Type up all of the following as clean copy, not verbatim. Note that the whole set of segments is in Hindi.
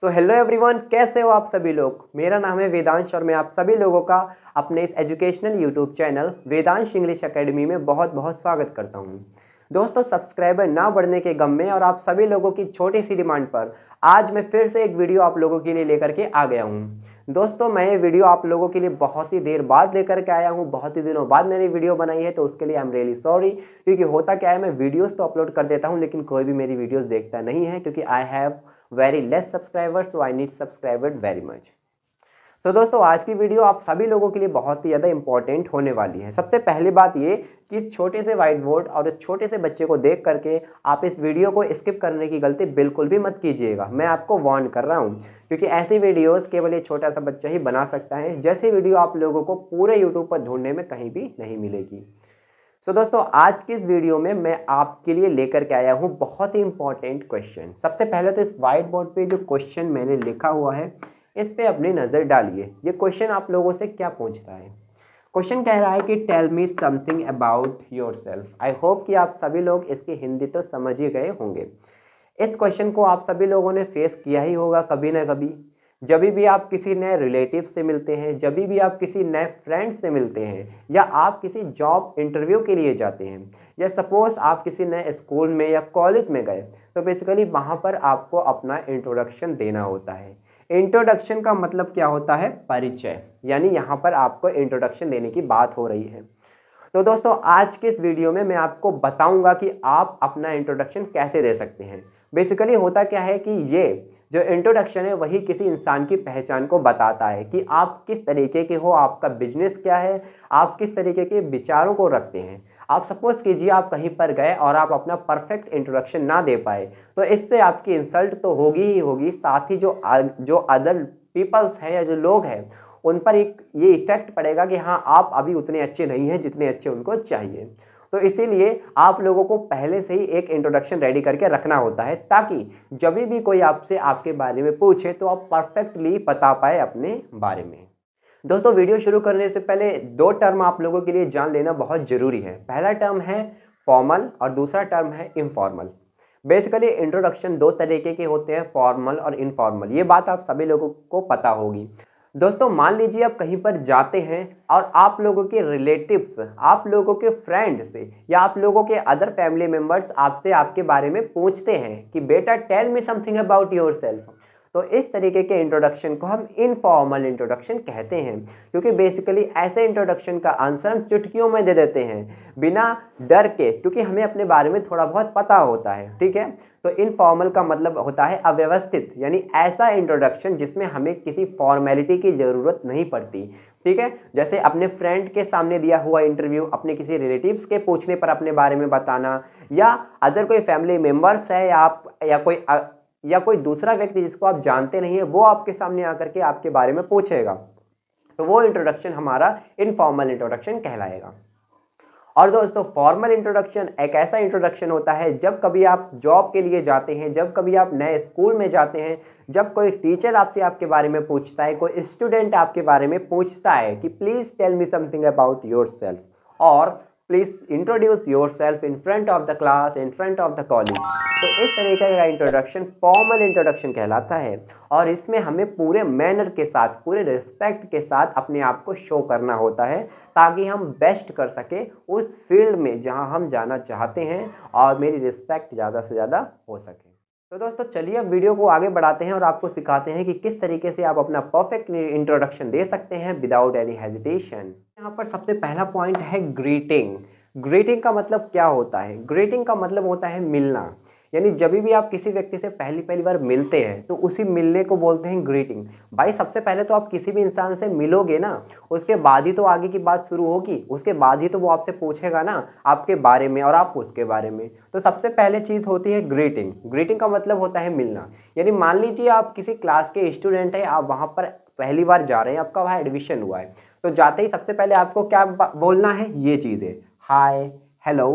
सो हेलो एवरीवन, कैसे हो आप सभी लोग। मेरा नाम है वेदांश और मैं आप सभी लोगों का अपने इस educational YouTube channel Vedansh English academy में बहुत बहुत स्वागत करता हूं। दोस्तों, सब्सक्राइबर ना बढ़ने के गम में और आप सभी लोगों की छोटी सी डिमांड पर आज मैं फिर से एक वीडियो आप लोगों के लिए लेकर के आ गया हूं। दोस्तों, मैं ये वीडियो आप लोगों के लिए बहुत ही देर बाद लेकर के आया हूं, बहुत ही दिनों बाद मैंने वीडियो बनाई है, तो उसके लिए आई एम रियली सॉरी। क्योंकि होता क्या है, मैं वीडियोस तो अपलोड कर देता हूं लेकिन कोई भी मेरी वीडियोस देखता नहीं है, क्योंकि I have very less subscribers, so I need subscribers very much। तो दोस्तों, आज की वीडियो आप सभी लोगों के लिए बहुत ही ज़्यादा इंपॉर्टेंट होने वाली है। सबसे पहली बात ये कि इस छोटे से व्हाइट बोर्ड और इस छोटे से बच्चे को देख करके आप इस वीडियो को स्किप करने की गलती बिल्कुल भी मत कीजिएगा। मैं आपको वार्न कर रहा हूँ, क्योंकि ऐसी वीडियोस केवल ये छोटा सा बच्चा ही बना सकता है। जैसी वीडियो आप लोगों को पूरे यूट्यूब पर ढूंढने में कहीं भी नहीं मिलेगी। दोस्तों, आज की इस वीडियो में मैं आपके लिए लेकर के आया हूं बहुत ही इंपॉर्टेंट क्वेश्चन। सबसे पहले तो इस व्हाइट बोर्ड पे जो क्वेश्चन मैंने लिखा हुआ है इस पे अपनी नज़र डालिए। ये क्वेश्चन आप लोगों से क्या पूछता है। क्वेश्चन कह रहा है कि tell me something about yourself. I hope कि आप सभी लोग इसकी हिंदी तो समझ ही गए होंगे। इस क्वेश्चन को आप सभी लोगों ने फेस किया ही होगा कभी ना कभी। जब भी आप किसी नए रिलेटिव से मिलते हैं, जब भी आप किसी नए फ्रेंड से मिलते हैं, या आप किसी जॉब इंटरव्यू के लिए जाते हैं, या सपोज आप किसी नए स्कूल में या कॉलेज में गए, तो बेसिकली वहाँ पर आपको अपना इंट्रोडक्शन देना होता है। इंट्रोडक्शन का मतलब क्या होता है? परिचय। यानी यहाँ पर आपको इंट्रोडक्शन देने की बात हो रही है। तो दोस्तों, आज के इस वीडियो में मैं आपको बताऊंगा कि आप अपना इंट्रोडक्शन कैसे दे सकते हैं। बेसिकली होता क्या है कि ये जो इंट्रोडक्शन है वही किसी इंसान की पहचान को बताता है कि आप किस तरीके के हो, आपका बिजनेस क्या है, आप किस तरीके के विचारों को रखते हैं। आप सपोज कीजिए आप कहीं पर गए और आप अपना परफेक्ट इंट्रोडक्शन ना दे पाए, तो इससे आपकी इंसल्ट तो होगी ही होगी, साथ ही जो अदर पीपल्स हैं या जो लोग हैं उन पर एक ये इफेक्ट पड़ेगा कि हाँ, आप अभी उतने अच्छे नहीं हैं जितने अच्छे उनको चाहिए। तो इसीलिए आप लोगों को पहले से ही एक इंट्रोडक्शन रेडी करके रखना होता है, ताकि जब भी कोई आपसे आपके बारे में पूछे तो आप परफेक्टली बता पाए अपने बारे में। दोस्तों, वीडियो शुरू करने से पहले दो टर्म आप लोगों के लिए जान लेना बहुत जरूरी है। पहला टर्म है फॉर्मल और दूसरा टर्म है इनफॉर्मल। बेसिकली इंट्रोडक्शन दो तरीके के होते हैं, फॉर्मल और इनफॉर्मल। ये बात आप सभी लोगों को पता होगी। दोस्तों, मान लीजिए आप कहीं पर जाते हैं और आप लोगों के रिलेटिव्स, आप लोगों के फ्रेंड्स या आप लोगों के अदर फैमिली मेंबर्स आपसे आपके बारे में पूछते हैं कि बेटा tell me something about yourself. तो इस तरीके के इंट्रोडक्शन को हम इनफॉर्मल इंट्रोडक्शन कहते हैं, क्योंकि बेसिकली ऐसे इंट्रोडक्शन का आंसर हम चुटकियों में दे देते हैं बिना डर के, क्योंकि हमें अपने बारे में थोड़ा बहुत पता होता है। ठीक है, तो इनफॉर्मल का मतलब होता है अव्यवस्थित, यानी ऐसा इंट्रोडक्शन जिसमें हमें किसी फॉर्मेलिटी की जरूरत नहीं पड़ती। ठीक है, जैसे अपने फ्रेंड के सामने दिया हुआ इंटरव्यू, अपने किसी रिलेटिव्स के पूछने पर अपने बारे में बताना, या अदर कोई फैमिली मेंबर्स है या कोई दूसरा व्यक्ति जिसको आप जानते नहीं है, वो आपके सामने आकर के आपके बारे में पूछेगा, तो वो इंट्रोडक्शन हमारा इनफॉर्मल इंट्रोडक्शन कहलाएगा। और दोस्तों, फॉर्मल इंट्रोडक्शन एक ऐसा इंट्रोडक्शन होता है जब कभी आप जॉब के लिए जाते हैं, जब कभी आप नए स्कूल में जाते हैं, जब कोई टीचर आपसे आपके बारे में पूछता है, कोई स्टूडेंट आपके बारे में पूछता है कि please tell me something about yourself, और please introduce yourself in front of the class, in front of the college. तो इस तरीके का इंट्रोडक्शन फॉर्मल इंट्रोडक्शन कहलाता है, और इसमें हमें पूरे मैनर के साथ, पूरे रिस्पेक्ट के साथ अपने आप को शो करना होता है, ताकि हम बेस्ट कर सके उस फील्ड में जहां हम जाना चाहते हैं और मेरी रिस्पेक्ट ज़्यादा से ज़्यादा हो सके। तो दोस्तों, चलिए अब वीडियो को आगे बढ़ाते हैं और आपको सिखाते हैं कि किस तरीके से आप अपना परफेक्ट इंट्रोडक्शन दे सकते हैं विदाउट एनी हेजिटेशन। यहाँ पर सबसे पहला पॉइंट है ग्रीटिंग। ग्रीटिंग का मतलब क्या होता है? ग्रीटिंग का मतलब होता है मिलना। यानी जब भी आप किसी व्यक्ति से पहली बार मिलते हैं तो उसी मिलने को बोलते हैं ग्रीटिंग। भाई, सबसे पहले तो आप किसी भी इंसान से मिलोगे ना, उसके बाद ही तो आगे की बात शुरू होगी, उसके बाद ही तो वो आपसे पूछेगा ना आपके बारे में और आप उसके बारे में। तो सबसे पहले चीज़ होती है ग्रीटिंग। ग्रीटिंग का मतलब होता है मिलना। यानी मान लीजिए आप किसी क्लास के स्टूडेंट हैं, आप वहाँ पर पहली बार जा रहे हैं, आपका वहाँ एडमिशन हुआ है, तो जाते ही सबसे पहले आपको क्या बोलना है? ये चीज़ें, hi, hello,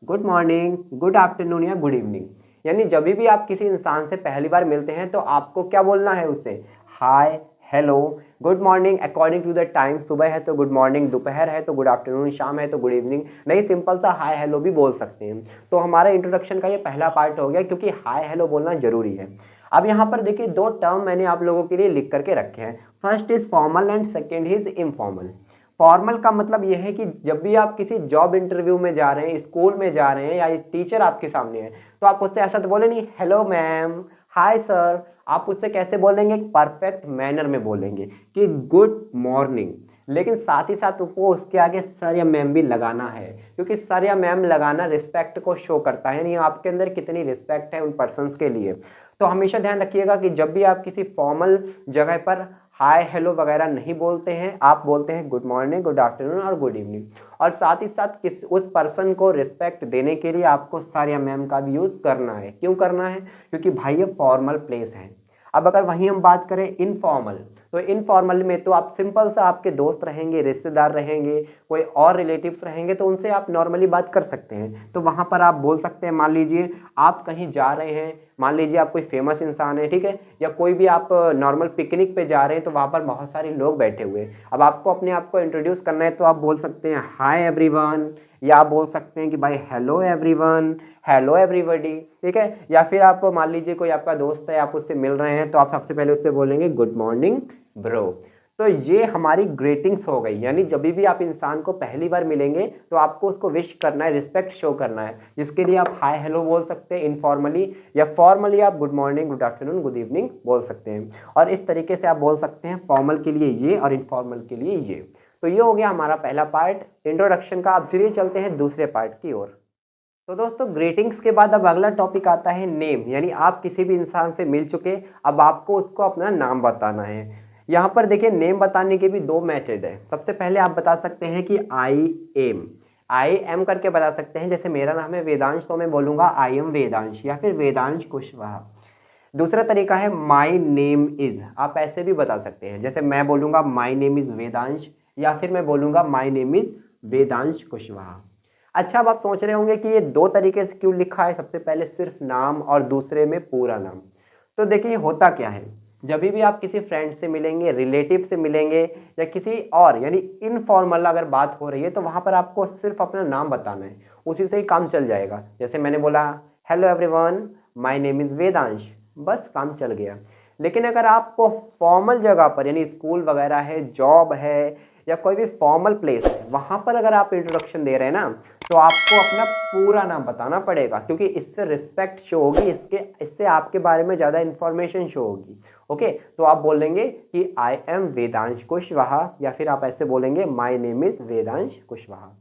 good morning, good afternoon या गुड इवनिंग। यानी जब भी आप किसी इंसान से पहली बार मिलते हैं तो आपको क्या बोलना है उससे? Hi, hello, good morning according to the time. सुबह है तो गुड मॉर्निंग, दोपहर है तो गुड आफ्टरनून, शाम है तो गुड इवनिंग। नहीं, सिंपल सा हाय हेलो भी बोल सकते हैं। तो हमारा इंट्रोडक्शन का ये पहला पार्ट हो गया, क्योंकि हाय हेलो बोलना जरूरी है। अब यहाँ पर देखिए दो टर्म मैंने आप लोगों के लिए लिख करके रखे हैं। First is formal and second is informal. Formal का मतलब यह है कि जब भी आप किसी जॉब इंटरव्यू में जा रहे हैं, स्कूल में जा रहे हैं या टीचर आपके सामने है, तो आप उससे ऐसा तो बोले नहीं हेलो मैम, हाय सर। आप उससे कैसे बोलेंगे? परफेक्ट मैनर में बोलेंगे कि गुड मॉर्निंग। लेकिन साथ ही साथ वो उसके आगे सर या मैम भी लगाना है, क्योंकि सर या मैम लगाना रिस्पेक्ट को शो करता है, यानी आपके अंदर कितनी रिस्पेक्ट है उन पर्सन्स के लिए। तो हमेशा ध्यान रखिएगा कि जब भी आप किसी फॉर्मल जगह पर हाय हेलो वगैरह नहीं बोलते हैं, आप बोलते हैं गुड मॉर्निंग, गुड आफ्टरनून और गुड इवनिंग। और साथ ही साथ उस पर्सन को रिस्पेक्ट देने के लिए आपको सर या मैम का भी यूज़ करना है। क्यों करना है? क्योंकि भाई ये फॉर्मल प्लेस है। अब अगर वहीं हम बात करें इनफॉर्मल, तो इनफॉर्मल में तो आप सिंपल सा आपके दोस्त रहेंगे, रिश्तेदार रहेंगे, कोई और रिलेटिव्स रहेंगे, तो उनसे आप नॉर्मली बात कर सकते हैं। तो वहाँ पर आप बोल सकते हैं, मान लीजिए आप कहीं जा रहे हैं, मान लीजिए आप कोई फेमस इंसान है, ठीक है, या कोई भी आप नॉर्मल पिकनिक पे जा रहे हैं, तो वहाँ पर बहुत सारे लोग बैठे हुए हैं। अब आपको अपने आप को इंट्रोड्यूस करना है, तो आप बोल सकते हैं हाय एवरीवन, या आप बोल सकते हैं कि भाई हेलो एवरीवन, हेलो एवरीबॉडी, ठीक है। या फिर आप मान लीजिए कोई आपका दोस्त है, आप उससे मिल रहे हैं, तो आप सबसे पहले उससे बोलेंगे गुड मॉर्निंग ब्रो। तो ये हमारी ग्रीटिंग्स हो गई, यानी जब भी आप इंसान को पहली बार मिलेंगे तो आपको उसको विश करना है, रिस्पेक्ट शो करना है, जिसके लिए आप हाय हेलो बोल सकते हैं इनफॉर्मली, या फॉर्मली आप good morning, good afternoon, good evening बोल सकते हैं। और इस तरीके से आप बोल सकते हैं फॉर्मल के लिए ये और इनफॉर्मल के लिए ये। तो ये हो गया हमारा पहला पार्ट इंट्रोडक्शन का। अब चलिए चलते हैं दूसरे पार्ट की ओर। तो दोस्तों ग्रीटिंग्स के बाद अब अगला टॉपिक आता है नेम, यानी आप किसी भी इंसान से मिल चुके, अब आपको उसको अपना नाम बताना है। यहाँ पर देखिए नेम बताने के भी दो मेथड है। सबसे पहले आप बता सकते हैं कि आई एम करके बता सकते हैं। जैसे मेरा नाम है वेदांश, तो मैं बोलूँगा आई एम वेदांश, या फिर वेदांश कुशवाहा। दूसरा तरीका है माई नेम इज़, आप ऐसे भी बता सकते हैं। जैसे मैं बोलूँगा माई नेम इज़ वेदांश, या फिर मैं बोलूँगा my name is Vedansh Kushwaha. अच्छा, अब आप सोच रहे होंगे कि ये दो तरीके से क्यों लिखा है, सबसे पहले सिर्फ नाम और दूसरे में पूरा नाम। तो देखिए होता क्या है, जब भी आप किसी फ्रेंड से मिलेंगे, रिलेटिव से मिलेंगे, या किसी और यानी इनफॉर्मल अगर बात हो रही है, तो वहाँ पर आपको सिर्फ अपना नाम बताना है, उसी से ही काम चल जाएगा। जैसे मैंने बोला hello everyone, my name is Vedansh, बस काम चल गया। लेकिन अगर आपको फॉर्मल जगह पर यानी स्कूल वगैरह है, जॉब है, या कोई भी फॉर्मल प्लेस है, वहाँ पर अगर आप इंट्रोडक्शन दे रहे हैं ना, तो आपको अपना पूरा नाम बताना पड़ेगा, क्योंकि इससे रिस्पेक्ट शो होगी, इससे आपके बारे में ज़्यादा इन्फॉर्मेशन शो होगी। ओके, तो आप बोलेंगे कि आई एम वेदांश कुशवाहा, या फिर आप ऐसे बोलेंगे my name is Vedansh Kushwaha.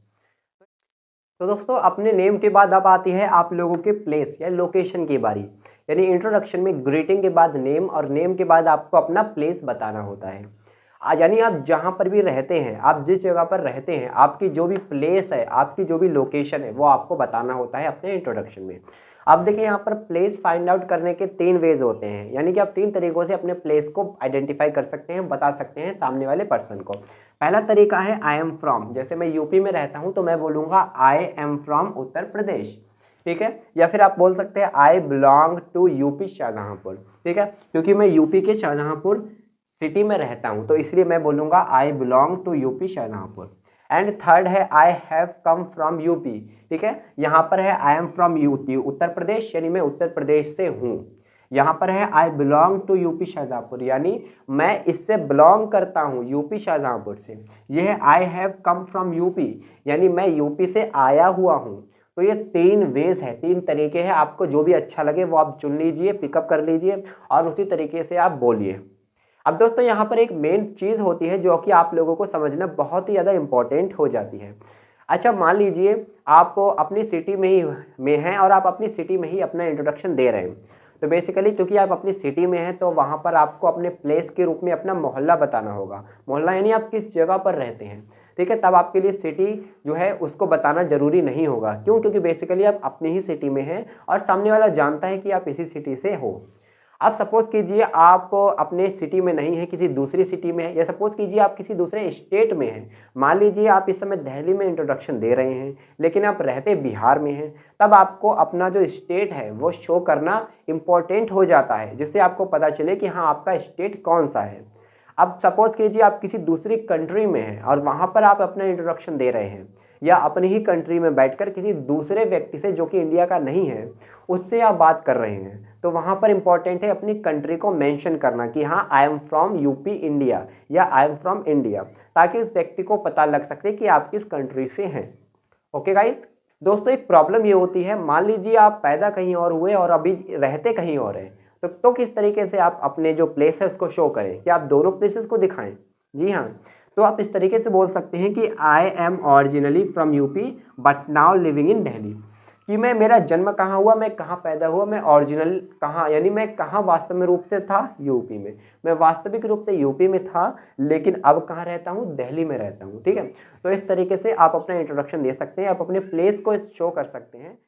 तो दोस्तों अपने नेम के बाद अब आती है आप लोगों के प्लेस या लोकेशन की बारी। यानी इंट्रोडक्शन में ग्रीटिंग के बाद नेम, और नेम के बाद आपको अपना प्लेस बताना होता है। यानी आप जहाँ पर भी रहते हैं, आप जिस जगह पर रहते हैं, आपकी जो भी प्लेस है, आपकी जो भी लोकेशन है, वो आपको बताना होता है अपने इंट्रोडक्शन में। अब देखिए यहाँ पर प्लेस फाइंड आउट करने के 3 वेज होते हैं, यानी कि आप 3 तरीकों से अपने प्लेस को आइडेंटिफाई कर सकते हैं, बता सकते हैं सामने वाले पर्सन को। पहला तरीका है आई एम फ्रॉम। जैसे मैं यूपी में रहता हूँ, तो मैं बोलूँगा आई एम फ्रॉम उत्तर प्रदेश, ठीक है। या फिर आप बोल सकते हैं I belong to UP Shahjahanpur, ठीक है, क्योंकि मैं यूपी के शाहजहाँपुर सिटी में रहता हूँ, तो इसलिए मैं बोलूँगा I belong to UP Shahjahanpur. And third है I have come from UP, ठीक है। यहाँ पर है I am from UP Uttar Pradesh, यानी मैं उत्तर प्रदेश से हूँ। यहाँ पर है I belong to UP Shahjahanpur, यानी मैं इससे बिलोंग करता हूँ, यूपी शाहजहाँपुर से। यह है I have come from UP, यानी मैं यूपी से आया हुआ हूँ। तो ये 3 वेज है, 3 तरीके हैं, आपको जो भी अच्छा लगे वो आप चुन लीजिए, पिकअप कर लीजिए, और उसी तरीके से आप बोलिए। अब दोस्तों यहाँ पर एक मेन चीज़ होती है जो कि आप लोगों को समझना बहुत ही ज़्यादा इम्पोर्टेंट हो जाती है। अच्छा, मान लीजिए आप अपनी सिटी में हैं, और आप अपनी सिटी में ही अपना इंट्रोडक्शन दे रहे हैं। तो बेसिकली क्योंकि आप अपनी सिटी में हैं, तो वहाँ पर आपको अपने प्लेस के रूप में अपना मोहल्ला बताना होगा। मोहल्ला यानी आप किस जगह पर रहते हैं, ठीक है। तब आपके लिए सिटी जो है उसको बताना ज़रूरी नहीं होगा। क्यों? क्योंकि बेसिकली आप अपनी ही सिटी में हैं, और सामने वाला जानता है कि आप इसी सिटी से हो। अब सपोज कीजिए आप अपने सिटी में नहीं है, किसी दूसरी सिटी में है, या सपोज कीजिए आप किसी दूसरे स्टेट में हैं। मान लीजिए आप इस समय दिल्ली में इंट्रोडक्शन दे रहे हैं, लेकिन आप रहते बिहार में हैं। तब आपको अपना जो स्टेट है वो शो करना इम्पोर्टेंट हो जाता है, जिससे आपको पता चले कि हाँ आपका स्टेट कौन सा है। अब सपोज कीजिए आप किसी दूसरी कंट्री में हैं, और वहाँ पर आप अपना इंट्रोडक्शन दे रहे हैं, या अपनी ही कंट्री में बैठकर किसी दूसरे व्यक्ति से जो कि इंडिया का नहीं है उससे आप बात कर रहे हैं, तो वहाँ पर इंपॉर्टेंट है अपनी कंट्री को मेंशन करना कि हाँ आई एम फ्रॉम यूपी इंडिया या आई एम फ्रॉम इंडिया, ताकि उस व्यक्ति को पता लग सके कि आप किस कंट्री से हैं। ओके गाइस, दोस्तों एक प्रॉब्लम ये होती है, मान लीजिए आप पैदा कहीं और हुए और अभी रहते कहीं और हैं, तो किस तरीके से आप अपने जो प्लेस है उसको शो करें, कि आप दोनों प्लेसेस को दिखाएं। जी हाँ, तो आप इस तरीके से बोल सकते हैं कि I M originally from UP but now living in Delhi, कि मेरा जन्म कहाँ हुआ, मैं कहाँ पैदा हुआ, मैं ओरिजिनल कहाँ, यानी मैं कहाँ वास्तव में रूप से था, यूपी में। मैं वास्तविक रूप से यूपी में था, लेकिन अब कहाँ रहता हूँ, दिल्ली में रहता हूँ। ठीक है, तो इस तरीके से आप अपना इंट्रोडक्शन दे सकते हैं, आप अपने प्लेस को शो कर सकते हैं।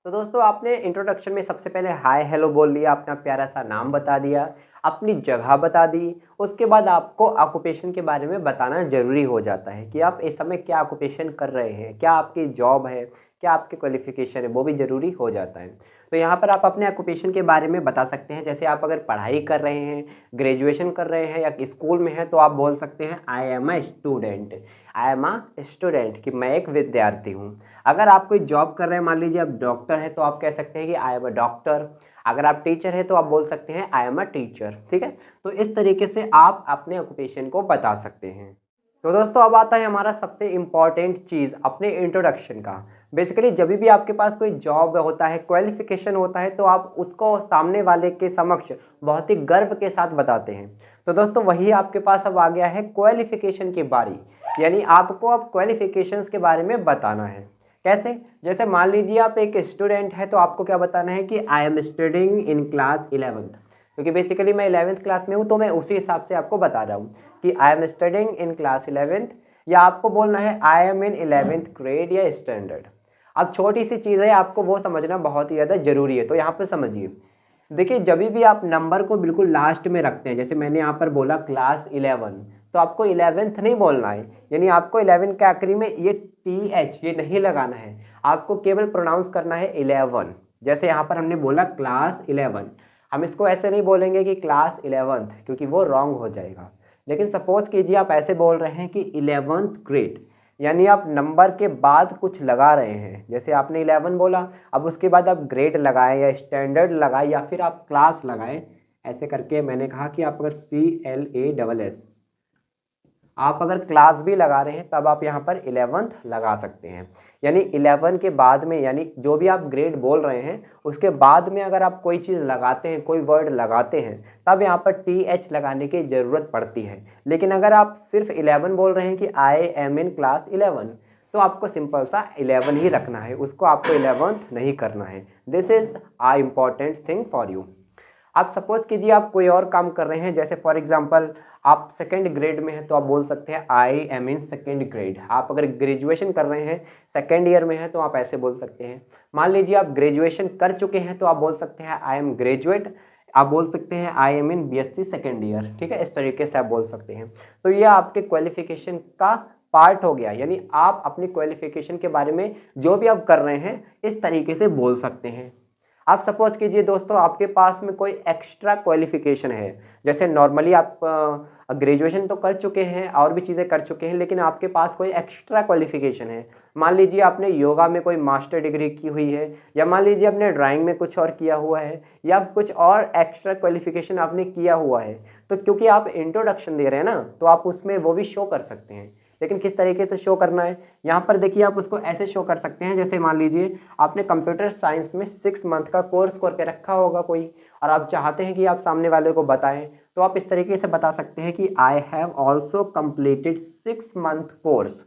तो दोस्तों आपने इंट्रोडक्शन में सबसे पहले हाय हेलो बोल लिया, अपना प्यारा सा नाम बता दिया, अपनी जगह बता दी। उसके बाद आपको ऑक्यूपेशन के बारे में बताना जरूरी हो जाता है कि आप इस समय क्या ऑक्यूपेशन कर रहे हैं, क्या आपकी जॉब है, क्या आपकी क्वालिफिकेशन है, वो भी ज़रूरी हो जाता है। तो यहाँ पर आप अपने ऑक्यूपेशन के बारे में बता सकते हैं। जैसे आप अगर पढ़ाई कर रहे हैं, ग्रेजुएशन कर रहे हैं या स्कूल में हैं, तो आप बोल सकते हैं I am a student, I am a student, कि मैं एक विद्यार्थी हूँ। अगर आप कोई जॉब कर रहे हैं, मान लीजिए आप डॉक्टर हैं, तो आप कह सकते हैं कि आई एम अ डॉक्टर। अगर आप टीचर हैं तो आप बोल सकते हैं आई एम अ टीचर। ठीक है, तो इस तरीके से आप अपने ऑक्यूपेशन को बता सकते हैं। तो दोस्तों अब आता है हमारा सबसे इम्पॉर्टेंट चीज़, अपने इंट्रोडक्शन का। बेसिकली जब भी आपके पास कोई जॉब होता है, क्वालिफिकेशन होता है, तो आप उसको सामने वाले के समक्ष बहुत ही गर्व के साथ बताते हैं। तो दोस्तों वही आपके पास अब आ गया है क्वालिफिकेशन की बारी, यानी आपको अब क्वालिफिकेशंस के बारे में बताना है। कैसे? जैसे मान लीजिए आप एक स्टूडेंट है, तो आपको क्या बताना है कि I am studying in class 11th, क्योंकि बेसिकली मैं 11th क्लास में हूँ, तो मैं उसी हिसाब से आपको बता रहा हूँ कि I am studying in class 11th, या आपको बोलना है I am in 11th grade या स्टैंडर्ड। अब छोटी सी चीज़ है, आपको वो समझना बहुत ही ज़्यादा जरूरी है। तो यहाँ पर समझिए, देखिए जब भी आप नंबर को बिल्कुल लास्ट में रखते हैं, जैसे मैंने यहाँ पर बोला क्लास 11, तो आपको 11th नहीं बोलना है, यानी आपको 11 के आखिरी में ये TH ये नहीं लगाना है, आपको केवल प्रोनाउंस करना है 11। जैसे यहाँ पर हमने बोला क्लास 11, हम इसको ऐसे नहीं बोलेंगे कि क्लास 11th, क्योंकि वो रॉन्ग हो जाएगा। लेकिन सपोज कीजिए आप ऐसे बोल रहे हैं कि 11th ग्रेड, यानी आप नंबर के बाद कुछ लगा रहे हैं। जैसे आपने 11 बोला, अब उसके बाद आप ग्रेड लगाए या स्टैंडर्ड लगाए या फिर आप क्लास लगाए, ऐसे करके मैंने कहा कि आप अगर CLASS आप अगर क्लास भी लगा रहे हैं, तब आप यहाँ पर 11th लगा सकते हैं। यानी 11 के बाद में, यानी जो भी आप ग्रेड बोल रहे हैं उसके बाद में अगर आप कोई चीज़ लगाते हैं, कोई वर्ड लगाते हैं, तब यहाँ पर TH लगाने की ज़रूरत पड़ती है। लेकिन अगर आप सिर्फ 11 बोल रहे हैं कि आई एम इन क्लास 11, तो आपको सिंपल सा 11 ही रखना है, उसको आपको 11th नहीं करना है। This is a important thing for you. आप सपोज कीजिए आप कोई और काम कर रहे हैं, जैसे फॉर एग्जांपल आप सेकंड ग्रेड में हैं, तो आप बोल सकते हैं I am in second grade. आप अगर ग्रेजुएशन कर रहे हैं, सेकंड ईयर में हैं, तो आप ऐसे बोल सकते हैं। मान लीजिए आप ग्रेजुएशन कर चुके हैं, तो आप बोल सकते हैं आई एम ग्रेजुएट। आप बोल सकते हैं I am in BSc second year. ठीक है, इस तरीके से आप बोल सकते हैं। तो ये आपके क्वालिफिकेशन का पार्ट हो गया, यानी आप अपनी क्वालिफिकेशन के बारे में जो भी आप कर रहे हैं इस तरीके से बोल सकते हैं। आप सपोज कीजिए दोस्तों आपके पास में कोई एक्स्ट्रा क्वालिफिकेशन है, जैसे नॉर्मली आप ग्रेजुएशन तो कर चुके हैं और भी चीज़ें कर चुके हैं, लेकिन आपके पास कोई एक्स्ट्रा क्वालिफिकेशन है। मान लीजिए आपने योगा में कोई मास्टर डिग्री की हुई है, या मान लीजिए आपने ड्राइंग में कुछ और किया हुआ है, या कुछ और एक्स्ट्रा क्वालिफिकेशन आपने किया हुआ है, तो क्योंकि आप इंट्रोडक्शन दे रहे हैं ना, तो आप उसमें वो भी शो कर सकते हैं। लेकिन किस तरीके से शो करना है, यहाँ पर देखिए आप उसको ऐसे शो कर सकते हैं। जैसे मान लीजिए आपने कंप्यूटर साइंस में 6 मंथ का कोर्स करके रखा होगा कोई, और आप चाहते हैं कि आप सामने वाले को बताएं, तो आप इस तरीके से बता सकते हैं कि I have also completed 6 month course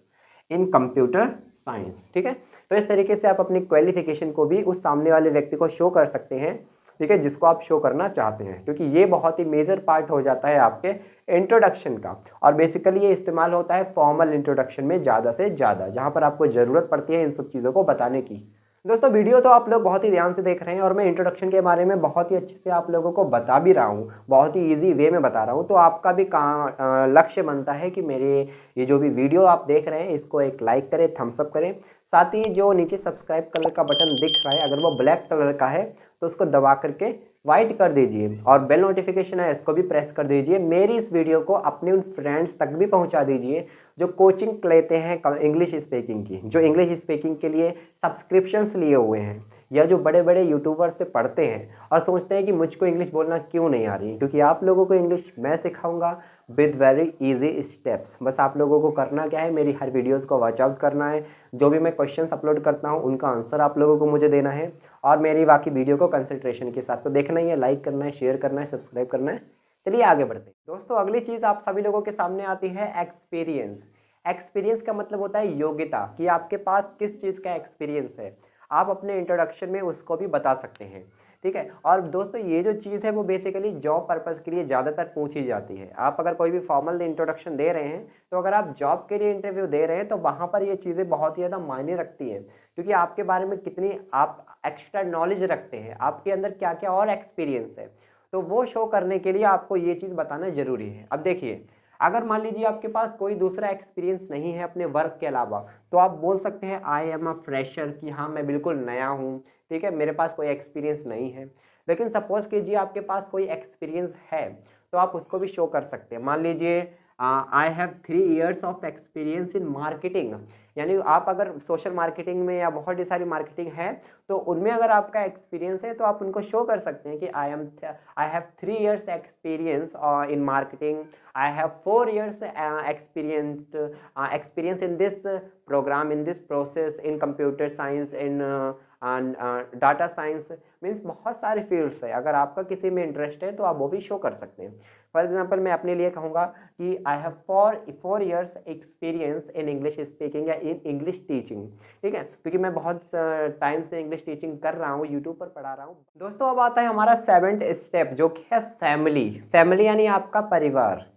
in computer science. ठीक है, तो इस तरीके से आप अपनी क्वालिफिकेशन को भी उस सामने वाले व्यक्ति को शो कर सकते हैं, ठीक है, जिसको आप शो करना चाहते हैं, क्योंकि ये बहुत ही मेजर पार्ट हो जाता है आपके इंट्रोडक्शन का। और बेसिकली ये इस्तेमाल होता है फॉर्मल इंट्रोडक्शन में ज़्यादा से ज़्यादा, जहाँ पर आपको ज़रूरत पड़ती है इन सब चीज़ों को बताने की। दोस्तों वीडियो तो आप लोग बहुत ही ध्यान से देख रहे हैं, और मैं इंट्रोडक्शन के बारे में बहुत ही अच्छे से आप लोगों को बता भी रहा हूँ, बहुत ही ईजी वे में बता रहा हूँ। तो आपका भी लक्ष्य बनता है कि मेरे ये जो भी वीडियो आप देख रहे हैं इसको एक लाइक करें, थम्स अप करें, साथ ही जो नीचे सब्सक्राइब कलर का बटन दिख रहा है, अगर वो ब्लैक कलर का है तो उसको दबा करके वाइट कर दीजिए और बेल नोटिफिकेशन है इसको भी प्रेस कर दीजिए। मेरी इस वीडियो को अपने उन फ्रेंड्स तक भी पहुंचा दीजिए जो कोचिंग लेते हैं इंग्लिश स्पीकिंग की, जो इंग्लिश स्पीकिंग के लिए सब्सक्रिप्शंस लिए हुए हैं, या जो बड़े बड़े यूट्यूबर्स से पढ़ते हैं और सोचते हैं कि मुझको इंग्लिश बोलना क्यों नहीं आ रही, क्योंकि आप लोगों को इंग्लिश मैं सिखाऊंगा विद वेरी इजी स्टेप्स। बस आप लोगों को करना क्या है, मेरी हर वीडियोस को वॉच आउट करना है, जो भी मैं क्वेश्चंस अपलोड करता हूं उनका आंसर आप लोगों को मुझे देना है, और मेरी बाकी वीडियो को कंसंट्रेशन के साथ तो देखना ही है, लाइक करना है, शेयर करना है, सब्सक्राइब करना है। चलिए आगे बढ़ते हैं दोस्तों। अगली चीज़ आप सभी लोगों के सामने आती है एक्सपीरियंस। एक्सपीरियंस का मतलब होता है योग्यता, कि आपके पास किस चीज़ का एक्सपीरियंस है। आप अपने इंट्रोडक्शन में उसको भी बता सकते हैं, ठीक है। और दोस्तों ये जो चीज़ है वो बेसिकली जॉब पर्पज़ के लिए ज़्यादातर पूछी जाती है। आप अगर कोई भी फॉर्मल इंट्रोडक्शन दे रहे हैं, तो अगर आप जॉब के लिए इंटरव्यू दे रहे हैं तो वहाँ पर ये चीज़ें बहुत ही ज़्यादा मायने रखती हैं, क्योंकि आपके बारे में कितनी आप एक्स्ट्रा नॉलेज रखते हैं, आपके अंदर क्या क्या और एक्सपीरियंस है, तो वो शो करने के लिए आपको ये चीज़ बताना ज़रूरी है। अब देखिए, अगर मान लीजिए आपके पास कोई दूसरा एक्सपीरियंस नहीं है अपने वर्क के अलावा, तो आप बोल सकते हैं आई एम अ फ्रेशर, कि हाँ मैं बिल्कुल नया हूँ, ठीक है, मेरे पास कोई एक्सपीरियंस नहीं है। लेकिन सपोज कीजिए आपके पास कोई एक्सपीरियंस है, तो आप उसको भी शो कर सकते हैं। मान लीजिए आई have 3 years of experience in marketing, यानी आप अगर सोशल मार्केटिंग में या बहुत ही सारी मार्केटिंग है तो उनमें अगर आपका एक्सपीरियंस है तो आप उनको शो कर सकते हैं कि I have 3 years experience in marketing, I have 4 years experience in this programme, in this process, in computer science, in data science. Means बहुत सारे फील्ड्स है, अगर आपका किसी में इंटरेस्ट है तो आप वो भी शो कर सकते हैं। फॉर एग्जाम्पल मैं अपने लिए कहूँगा कि I have 4 years experience in English speaking या इन इंग्लिश टीचिंग, ठीक है, क्योंकि मैं बहुत टाइम से इंग्लिश टीचिंग कर रहा हूँ, यूट्यूब पर पढ़ा रहा हूँ। दोस्तों अब आता है हमारा 7th स्टेप, जो कि है फैमिली। फैमिली यानी आपका परिवार।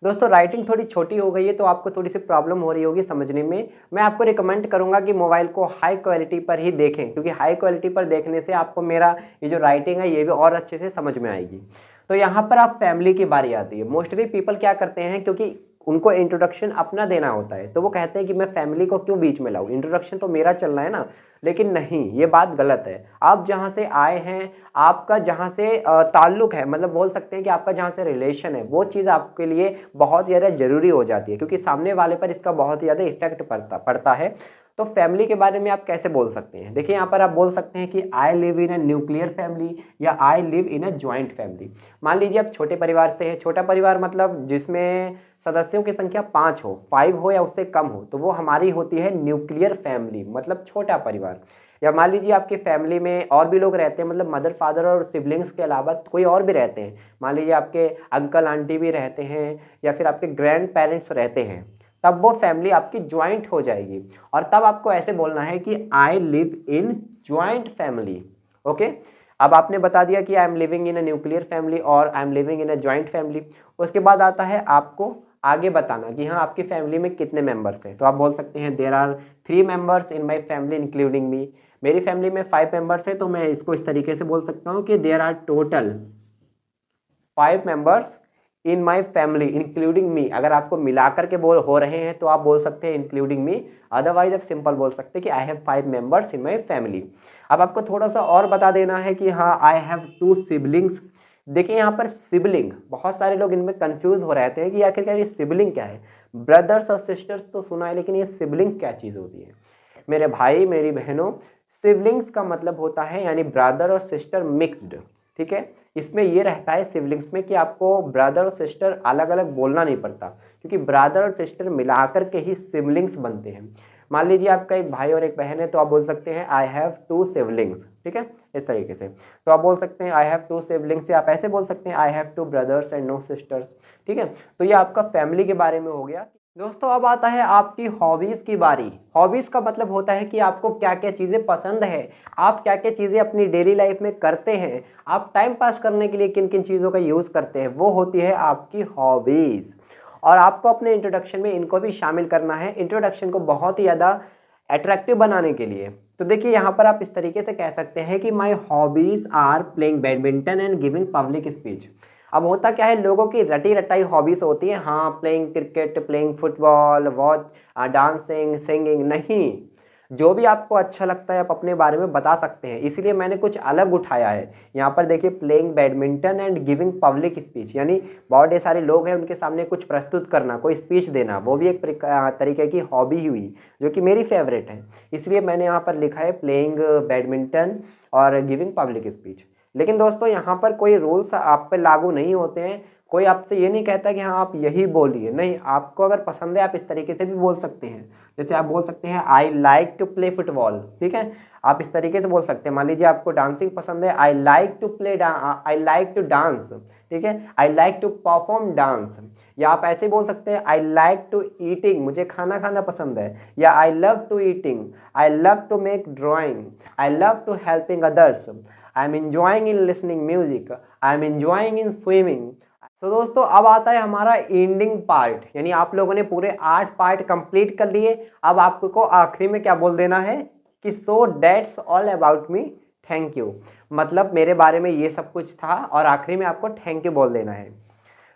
दोस्तों राइटिंग थोड़ी छोटी हो गई है तो आपको थोड़ी सी प्रॉब्लम हो रही होगी समझने में। मैं आपको रिकमेंड करूंगा कि मोबाइल को हाई क्वालिटी पर ही देखें, क्योंकि हाई क्वालिटी पर देखने से आपको मेरा ये जो राइटिंग है ये भी और अच्छे से समझ में आएगी। तो यहाँ पर आप फैमिली की बारी आती है। मोस्टली पीपल क्या करते हैं, क्योंकि उनको इंट्रोडक्शन अपना देना होता है, तो वो कहते हैं कि मैं फैमिली को क्यों बीच में लाऊं, इंट्रोडक्शन तो मेरा चलना है ना। लेकिन नहीं, ये बात गलत है। आप जहाँ से आए हैं, आपका जहाँ से ताल्लुक है, मतलब बोल सकते हैं कि आपका जहाँ से रिलेशन है, वो चीज़ आपके लिए बहुत ज़्यादा ज़रूरी हो जाती है, क्योंकि सामने वाले पर इसका बहुत ज़्यादा इफेक्ट पड़ता है। तो फैमिली के बारे में आप कैसे बोल सकते हैं, देखिए यहाँ पर आप बोल सकते हैं कि I live in a nuclear family या I live in a joint family. मान लीजिए आप छोटे परिवार से है, छोटा परिवार मतलब जिसमें सदस्यों की संख्या 5 हो, 5 हो या उससे कम हो, तो वो हमारी होती है न्यूक्लियर फैमिली, मतलब छोटा परिवार। या मान लीजिए आपकी फैमिली में और भी लोग रहते हैं, मतलब मदर फादर और सिबलिंग्स के अलावा कोई और भी रहते हैं, मान लीजिए आपके अंकल आंटी भी रहते हैं या फिर आपके ग्रैंड पेरेंट्स रहते हैं, तब वो फैमिली आपकी ज्वाइंट हो जाएगी। और तब आपको ऐसे बोलना है कि I live in joint family. Okay, अब आपने बता दिया कि I am living in a nuclear family और I am living in a joint family. उसके बाद आता है आपको आगे बताना कि हाँ आपकी फैमिली में कितने मेंबर्स हैं। तो आप बोल सकते हैं there are 3 members in my family including me. मेरी फैमिली में 5 मेंबर्स हैं, तो मैं इसको इस तरीके से बोल सकता हूँ कि there are total 5 members in my family including me. अगर आपको मिलाकर के बोल हो रहे हैं तो आप बोल सकते हैं इंक्लूडिंग मी, अदरवाइज आप सिंपल बोल सकते हैं कि I have 5 members in my family. अब आपको थोड़ा सा और बता देना है कि हाँ आई हैव 2 सिबलिंग्स। देखिए यहाँ पर सिबलिंग, बहुत सारे लोग इनमें कंफ्यूज हो रहते हैं कि आखिरकार ये सिबलिंग क्या है। ब्रदर्स और सिस्टर्स तो सुना है, लेकिन ये सिबलिंग क्या चीज़ होती है। मेरे भाई मेरी बहनों, सिबलिंग्स का मतलब होता है यानी ब्रदर और सिस्टर मिक्स्ड, ठीक है। इसमें ये रहता है सिबलिंग्स में कि आपको ब्रदर और सिस्टर अलग अलग बोलना नहीं पड़ता, क्योंकि ब्रदर और सिस्टर मिलाकर के ही सिबलिंग्स बनते हैं। मान लीजिए आपका एक भाई और एक बहन है, तो आप बोल सकते हैं आई हैव 2 सिबलिंग्स, ठीक है, इस तरीके से। तो आप बोल सकते हैं आई हैव 2 सिबलिंग्स, या आप ऐसे बोल सकते हैं I have 2 brothers and no sisters, ठीक है। तो ये आपका फैमिली के बारे में हो गया। दोस्तों अब आता है आपकी हॉबीज की बारी। हॉबीज का मतलब होता है कि आपको क्या क्या चीजें पसंद है, आप क्या क्या चीजें अपनी डेली लाइफ में करते हैं, आप टाइम पास करने के लिए किन किन चीजों का यूज करते हैं, वो होती है आपकी हॉबीज। और आपको अपने इंट्रोडक्शन में इनको भी शामिल करना है, इंट्रोडक्शन को बहुत ही ज़्यादा अट्रैक्टिव बनाने के लिए। तो देखिए यहाँ पर आप इस तरीके से कह सकते हैं कि my hobbies are playing badminton and giving public speech. अब होता क्या है, लोगों की रटी रटाई हॉबीज होती है, हाँ playing cricket, playing football, watch, dancing, singing, नहीं। जो भी आपको अच्छा लगता है आप अपने बारे में बता सकते हैं, इसलिए मैंने कुछ अलग उठाया है। यहाँ पर देखिए, playing badminton and giving public speech, यानी बहुत ढेर सारे लोग हैं उनके सामने कुछ प्रस्तुत करना, कोई स्पीच देना, वो भी एक तरीके की हॉबी ही हुई जो कि मेरी फेवरेट है। इसलिए मैंने यहाँ पर लिखा है प्लेइंग बैडमिंटन और गिविंग पब्लिक स्पीच। लेकिन दोस्तों यहाँ पर कोई रूल्स आप पर लागू नहीं होते हैं, कोई आपसे ये नहीं कहता कि हाँ आप यही बोलिए, नहीं, आपको अगर पसंद है आप इस तरीके से भी बोल सकते हैं। जैसे आप बोल सकते हैं I like to play football, ठीक है, आप इस तरीके से बोल सकते हैं। मान लीजिए आपको डांसिंग पसंद है, I like to play, I like to dance, ठीक है, I like to perform dance. या आप ऐसे बोल सकते हैं आई लाइक टू ईटिंग, मुझे खाना खाना पसंद है, या I love to eating, I love to make drawing, I love to helping others, I am enjoying in listening music, I am enjoying in swimming. तो दोस्तों अब आता है हमारा एंडिंग पार्ट, यानी आप लोगों ने पूरे 8 पार्ट कंप्लीट कर लिए। अब आपको आखिरी में क्या बोल देना है कि so that's all about me, thank you, मतलब मेरे बारे में ये सब कुछ था, और आखिरी में आपको थैंक यू बोल देना है।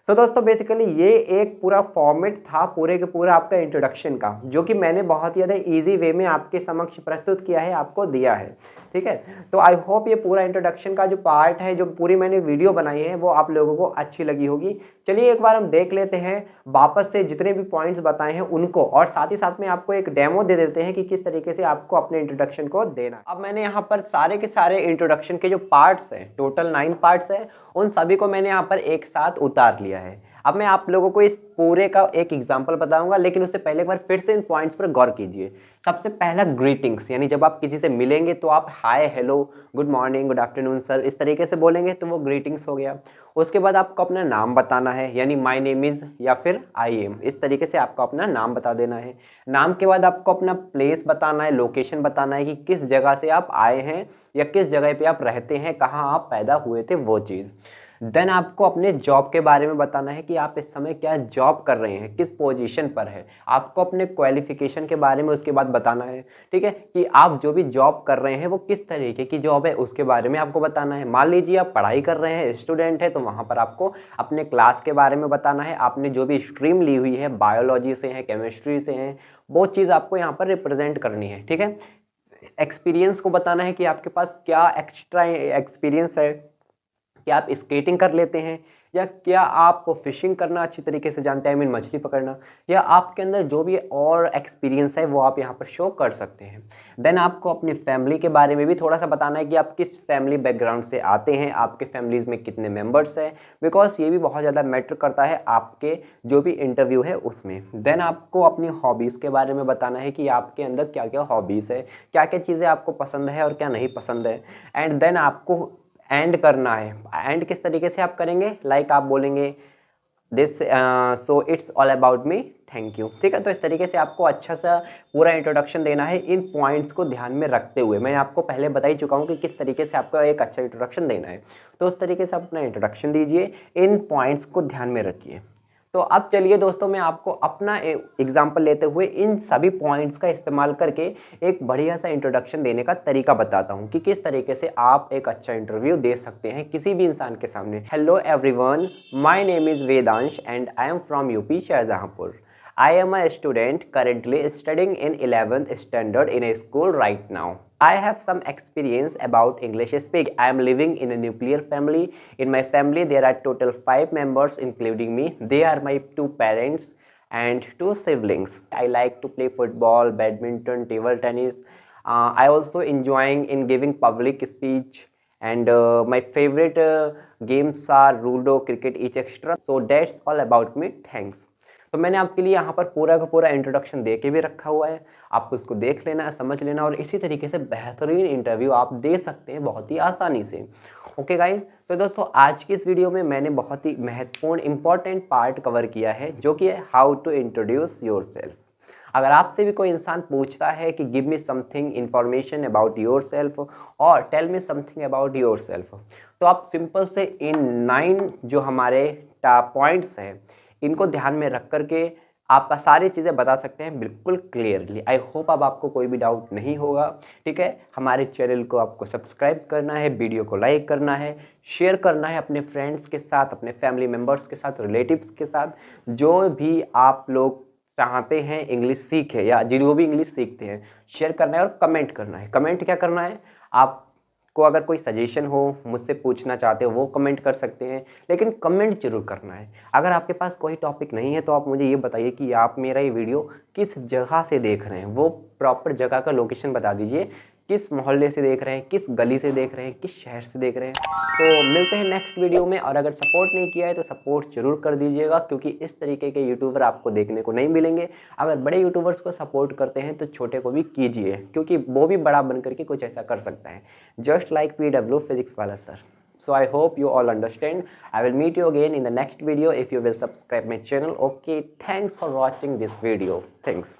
सो दोस्तों बेसिकली ये एक पूरा फॉर्मेट था पूरे के पूरा आपका इंट्रोडक्शन का, जो कि मैंने बहुत ही ज़्यादा इजी वे में आपके समक्ष प्रस्तुत किया है, आपको दिया है, ठीक है। तो आई होप ये पूरा इंट्रोडक्शन का जो पार्ट है, जो पूरी मैंने वीडियो बनाई है, वो आप लोगों को अच्छी लगी होगी। चलिए एक बार हम देख लेते हैं वापस से जितने भी पॉइंट्स बताए हैं उनको, और साथ ही साथ में आपको एक डेमो दे देते हैं कि किस तरीके से आपको अपने इंट्रोडक्शन को देना है। अब मैंने यहाँ पर सारे के सारे इंट्रोडक्शन के जो पार्ट्स हैं, टोटल 9 पार्ट्स हैं, उन सभी को मैंने यहाँ पर एक साथ उतार लिया है। अब मैं आप लोगों को इस पूरे का एक एग्जांपल बताऊंगा, लेकिन उससे पहले एक बार फिर से इन पॉइंट्स पर गौर कीजिए। सबसे पहला ग्रीटिंग्स, यानी जब आप किसी से मिलेंगे तो आप hi, hello, good morning, good afternoon sir, इस तरीके से बोलेंगे तो वो ग्रीटिंग्स हो गया। उसके बाद आपको अपना नाम बताना है, यानी माय नेम इज़ या फिर आई एम, इस तरीके से आपको अपना नाम बता देना है। नाम के बाद आपको अपना प्लेस बताना है, लोकेशन बताना है कि किस जगह से आप आए हैं या किस जगह पे आप रहते हैं, कहाँ आप पैदा हुए थे, वो चीज़। देन आपको अपने जॉब के बारे में बताना है कि आप इस समय क्या जॉब कर रहे हैं, किस पोजीशन पर है। आपको अपने क्वालिफिकेशन के बारे में उसके बाद बताना है, ठीक है, कि आप जो भी जॉब कर रहे हैं वो किस तरीके की जॉब है, उसके बारे में आपको बताना है। मान लीजिए आप पढ़ाई कर रहे हैं, स्टूडेंट है, तो वहाँ पर आपको अपने क्लास के बारे में बताना है। आपने जो भी स्ट्रीम ली हुई है, बायोलॉजी से है, केमिस्ट्री से है, वो चीज़ आपको यहाँ पर रिप्रेजेंट करनी है, ठीक है। एक्सपीरियंस को बताना है कि आपके पास क्या एक्स्ट्रा एक्सपीरियंस है, क्या आप स्केटिंग कर लेते हैं, या क्या आप फिशिंग करना अच्छी तरीके से जानते हैं, आई मीन मछली पकड़ना, या आपके अंदर जो भी और एक्सपीरियंस है वो आप यहाँ पर शो कर सकते हैं। देन आपको अपनी फैमिली के बारे में भी थोड़ा सा बताना है कि आप किस फैमिली बैकग्राउंड से आते हैं, आपके फैमिलीज में कितने मेंबर्स हैं, बिकॉज ये भी बहुत ज़्यादा मैटर करता है आपके जो भी इंटरव्यू है उसमें। देन आपको अपनी हॉबीज़ के बारे में बताना है कि आपके अंदर क्या क्या हॉबीज़ है, क्या क्या चीज़ें आपको पसंद है और क्या नहीं पसंद है। एंड देन आपको एंड करना है। एंड किस तरीके से आप करेंगे, लाइक आप बोलेंगे this so it's all about me, thank you, ठीक है। तो इस तरीके से आपको अच्छा सा पूरा इंट्रोडक्शन देना है, इन पॉइंट्स को ध्यान में रखते हुए। मैं आपको पहले बता ही चुका हूँ कि किस तरीके से आपको एक अच्छा इंट्रोडक्शन देना है, तो उस तरीके से आप अपना इंट्रोडक्शन दीजिए, इन पॉइंट्स को ध्यान में रखिए। तो अब चलिए दोस्तों, मैं आपको अपना एग्जाम्पल लेते हुए इन सभी पॉइंट्स का इस्तेमाल करके एक बढ़िया सा इंट्रोडक्शन देने का तरीका बताता हूँ कि किस तरीके से आप एक अच्छा इंटरव्यू दे सकते हैं किसी भी इंसान के सामने। Hello everyone, my name is Vedansh and I am from UP Shahjahanpur. I am a student currently studying in 11th standard in a school right now. I have some experience about English speaking. I am living in a nuclear family. In my family, there are total 5 members, including me. They are my 2 parents and 2 siblings. I like to play football, badminton, table tennis. I also enjoying in giving public speech. And my favorite games are Ludo, cricket, etc. So that's all about me. Thanks. तो मैंने आपके लिए यहाँ पर पूरा का पूरा इंट्रोडक्शन दे के भी रखा हुआ है, आपको उसको देख लेना है, समझ लेना, और इसी तरीके से बेहतरीन इंटरव्यू आप दे सकते हैं बहुत ही आसानी से। ओके गाइज, तो दोस्तों आज की इस वीडियो में मैंने बहुत ही महत्वपूर्ण इंपॉर्टेंट पार्ट कवर किया है, जो कि है हाउ टू इंट्रोड्यूस योरसेल्फ। अगर आपसे भी कोई इंसान पूछता है कि give me something information about yourself और tell me something about yourself, तो आप सिंपल से इन 9 जो हमारे पॉइंट्स हैं इनको ध्यान में रख करके आप सारी चीज़ें बता सकते हैं बिल्कुल क्लियरली। आई होप अब आपको कोई भी डाउट नहीं होगा, ठीक है। हमारे चैनल को आपको सब्सक्राइब करना है, वीडियो को लाइक करना है, शेयर करना है अपने फ्रेंड्स के साथ, अपने फैमिली मेम्बर्स के साथ, रिलेटिव्स के साथ, जो भी आप लोग चाहते हैं इंग्लिश सीखें या जो भी इंग्लिश सीखते हैं, शेयर करना है और कमेंट करना है। कमेंट क्या करना है, आपको अगर कोई सजेशन हो, मुझसे पूछना चाहते हो, वो कमेंट कर सकते हैं, लेकिन कमेंट जरूर करना है। अगर आपके पास कोई टॉपिक नहीं है तो आप मुझे ये बताइए कि आप मेरा ये वीडियो किस जगह से देख रहे हैं, वो प्रॉपर जगह का लोकेशन बता दीजिए, किस मोहल्ले से देख रहे हैं, किस गली से देख रहे हैं, किस शहर से देख रहे हैं। तो मिलते हैं नेक्स्ट वीडियो में, और अगर सपोर्ट नहीं किया है तो सपोर्ट जरूर कर दीजिएगा, क्योंकि इस तरीके के यूट्यूबर आपको देखने को नहीं मिलेंगे। अगर बड़े यूट्यूबर्स को सपोर्ट करते हैं तो छोटे को भी कीजिए, क्योंकि वो भी बड़ा बन करके कुछ ऐसा कर सकता है, जस्ट लाइक PW फिजिक्स वाला sir. So I hope you all understand. I will meet you again in the next video if you will subscribe my channel. Okay, thanks for watching this video. Thanks.